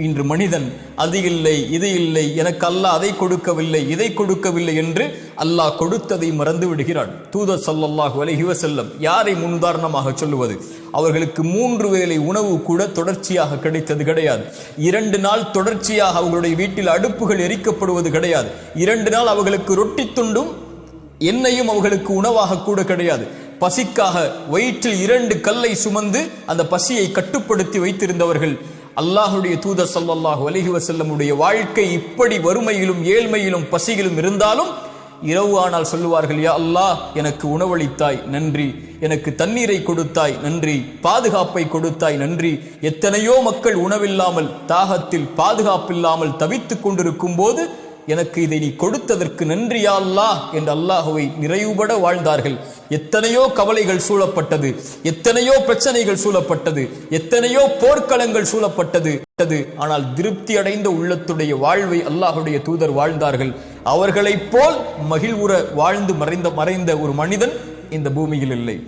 இன்று மனிதன் அது இல்லை இது இல்லை, எனக்கு அல்லாஹ் அதை கொடுக்கவில்லை இதை கொடுக்கவில்லை என்று அல்லாஹ் கொடுத்ததை மறந்து விடுகிறான். தூதர் ஸல்லல்லாஹு அலைஹி வஸல்லம் யாரை முன்னுதாரணமாக சொல்லுவது? அவர்களுக்கு 3 வேளை உணவு கூட தொடர்ச்சியாக கிடைத்தது கிடையாது. 2 நாள் தொடர்ச்சியாக அவர்களுடைய வீட்டில் அடுப்புகள் எரிக்கப்படுவது கிடையாது. 2 நாள் அவர்களுக்கு ரொட்டி துண்டும் எண்ணெயும் அவர்களுக்கு உணவாக கூட கிடையாது. பசிக்காக வயிற்றில் 2 கல்லை சுமந்து அந்த பசியை கட்டுப்படுத்தி வைத்திருந்தவர்கள். அல்லாஹுடைய தூதர் ஸல்லல்லாஹு அலைஹி வஸல்லமுடைய வாழ்க்கை இப்படி வறுமையிலும் ஏழ்மையிலும் பசியிலும் இருந்தாலும் இரவு ஆனால் சொல்லுவார்கள், யா அல்லாஹ், எனக்கு உணவளித்தாய் நன்றி, எனக்கு தண்ணீரை கொடுத்தாய் நன்றி, பாதுகாப்பை கொடுத்தாய் நன்றி. எத்தனையோ மக்கள் உணவில்லாமல் தாகத்தில் பாதுகாப்பில்லாமல் தவித்துக் கொண்டிருக்கும் போது எனக்கு இதை நீ கொடுத்ததற்கு நன்றி யா அல்லாஹ் என்று அல்லாஹுவை நிறைவுபட வாழ்ந்தார்கள். எத்தனையோ கவலைகள் சூழப்பட்டது, எத்தனையோ பிரச்சனைகள் சூழப்பட்டது, எத்தனையோ போர்க்களங்கள் சூழப்பட்டது. ஆனால் திருப்தி அடைந்த உள்ளத்துடைய வாழ்வை அல்லாஹுடைய தூதர் வாழ்ந்தார்கள். அவர்களைப் போல் மகிழ்வுற வாழ்ந்து மறைந்த ஒரு மனிதன் இந்த பூமியில் இல்லை.